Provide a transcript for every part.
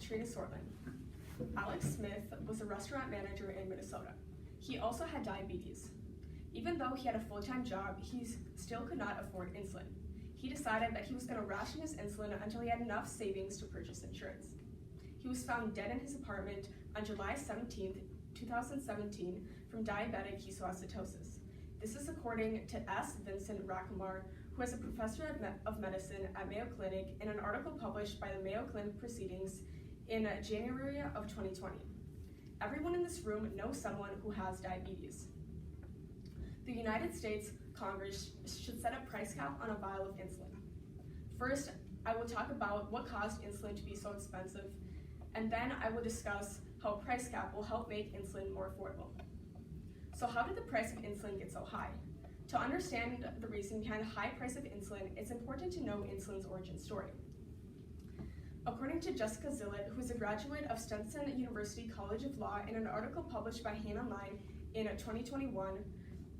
Katrina S. Alex Smith was a restaurant manager in Minnesota. He also had diabetes. Even though he had a full-time job, he still could not afford insulin. He decided that he was going to ration his insulin until he had enough savings to purchase insurance. He was found dead in his apartment on July 17, 2017 from diabetic ketoacidosis. This is according to S. Vincent Rackamar, who is a professor of medicine at Mayo Clinic, in an article published by the Mayo Clinic Proceedings in January of 2020. Everyone in this room knows someone who has diabetes. The United States Congress should set a price cap on a vial of insulin. First, I will talk about what caused insulin to be so expensive, and then I will discuss how a price cap will help make insulin more affordable. So how did the price of insulin get so high? To understand the reason behind the high price of insulin, it's important to know insulin's origin story. According to Jessica Zillett, who is a graduate of Stenson University College of Law, in an article published by Hannah Online in 2021,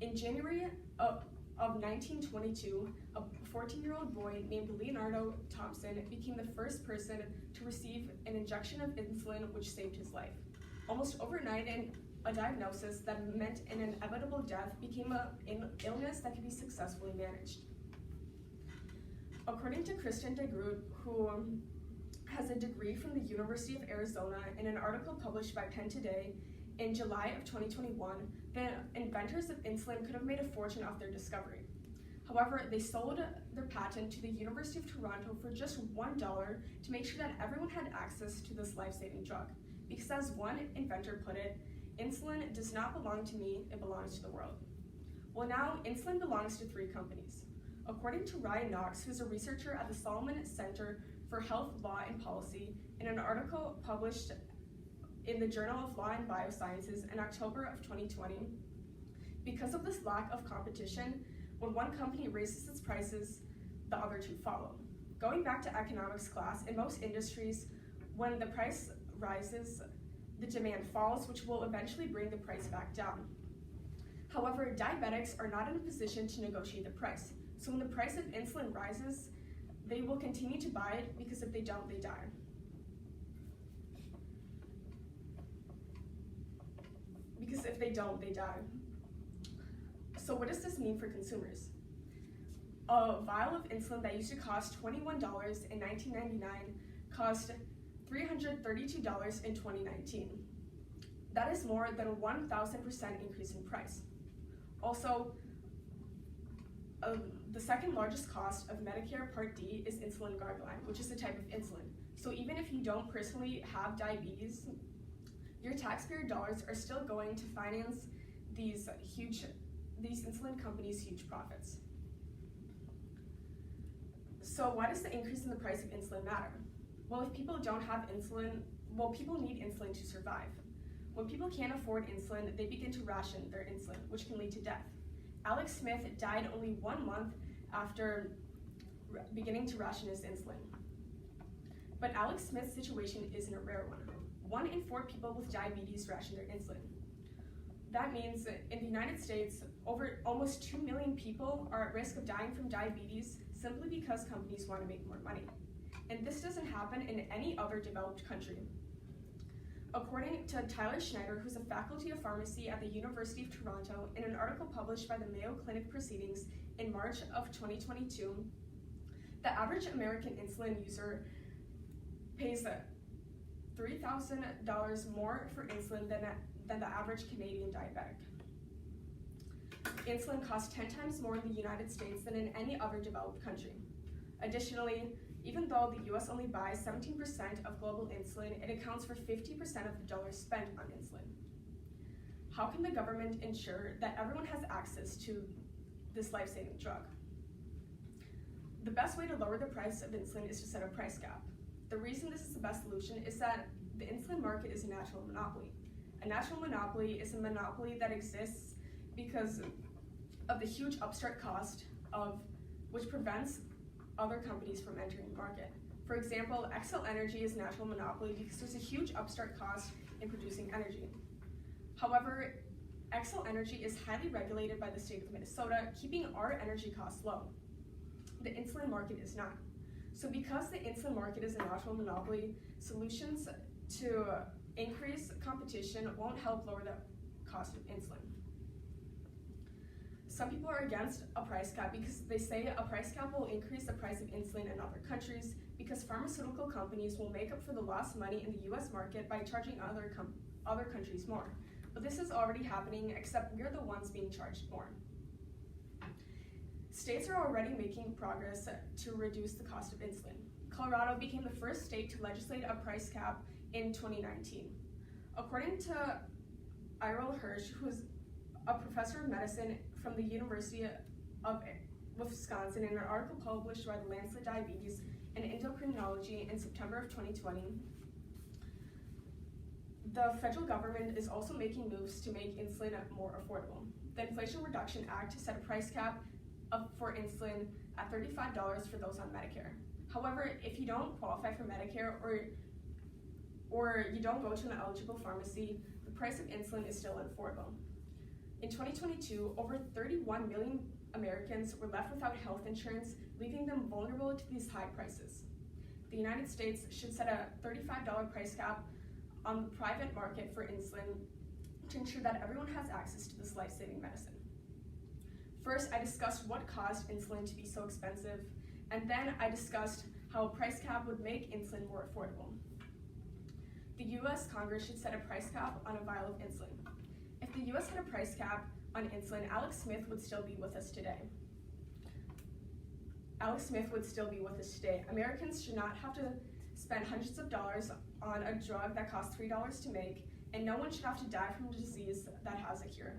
in January of 1922, a 14-year-old boy named Leonardo Thompson became the first person to receive an injection of insulin which saved his life. Almost overnight, a diagnosis that meant an inevitable death became an illness that could be successfully managed. According to Kristen DeGroot, who has a degree from the University of Arizona, in an article published by Penn Today in July of 2021, the inventors of insulin could have made a fortune off their discovery. However, they sold their patent to the University of Toronto for just $1 to make sure that everyone had access to this life-saving drug. Because as one inventor put it, insulin does not belong to me, it belongs to the world. Well, now insulin belongs to 3 companies. According to Ryan Knox, who's a researcher at the Solomon Center for Health, Law, and Policy, in an article published in the Journal of Law and Biosciences in October of 2020, because of this lack of competition, when one company raises its prices, the other 2 follow. Going back to economics class, in most industries, when the price rises, the demand falls, which will eventually bring the price back down. However, diabetics are not in a position to negotiate the price. So when the price of insulin rises, they will continue to buy it, because if they don't, they die. Because if they don't, they die. So what does this mean for consumers? A vial of insulin that used to cost $21 in 1999 cost $332 in 2019. That is more than a 1,000% increase in price. Also, the second largest cost of Medicare Part D is insulin gargling, which is a type of insulin. So even if you don't personally have diabetes, your taxpayer dollars are still going to finance these insulin companies' huge profits. So why does the increase in the price of insulin matter? Well, if people don't have insulin, people need insulin to survive. When people can't afford insulin, they begin to ration their insulin, which can lead to death. Alex Smith died only 1 month after beginning to ration his insulin. But Alex Smith's situation isn't a rare one. 1 in 4 people with diabetes ration their insulin. That means that in the United States, almost 2 million people are at risk of dying from diabetes simply because companies want to make more money. And this doesn't happen in any other developed country. According to Tyler Schneider, who's a faculty of pharmacy at the University of Toronto, in an article published by the Mayo Clinic Proceedings in March of 2022, the average American insulin user pays $3,000 more for insulin than the average Canadian diabetic. Insulin costs 10 times more in the United States than in any other developed country. Additionally, even though the US only buys 17% of global insulin, it accounts for 50% of the dollars spent on insulin. How can the government ensure that everyone has access to this life-saving drug? The best way to lower the price of insulin is to set a price cap. The reason this is the best solution is that the insulin market is a natural monopoly. A natural monopoly is a monopoly that exists because of the huge upstart cost which prevents other companies from entering the market. For example, Xcel Energy is a natural monopoly because there's a huge upstart cost in producing energy. However, Xcel Energy is highly regulated by the state of Minnesota, keeping our energy costs low. The insulin market is not. So because the insulin market is a natural monopoly, solutions to increase competition won't help lower the cost of insulin. Some people are against a price cap because they say a price cap will increase the price of insulin in other countries because pharmaceutical companies will make up for the lost money in the US market by charging other countries more. But this is already happening, except we're the ones being charged more. States are already making progress to reduce the cost of insulin. Colorado became the first state to legislate a price cap in 2019. According to Irel Hirsch, who is a professor of medicine from the University of Wisconsin, in an article published by the Lancet Diabetes and Endocrinology in September of 2020, the federal government is also making moves to make insulin more affordable. The Inflation Reduction Act set a price cap for insulin at $35 for those on Medicare. However, if you don't qualify for Medicare or you don't go to an eligible pharmacy, the price of insulin is still unaffordable. In 2022, over 31 million Americans were left without health insurance, leaving them vulnerable to these high prices. The United States should set a $35 price cap on the private market for insulin to ensure that everyone has access to this life-saving medicine. First, I discussed what caused insulin to be so expensive, and then I discussed how a price cap would make insulin more affordable. The US Congress should set a price cap on a vial of insulin. If the US had a price cap on insulin, Alex Smith would still be with us today. Americans should not have to spend hundreds of dollars on a drug that costs $3 to make, and no one should have to die from a disease that has a cure.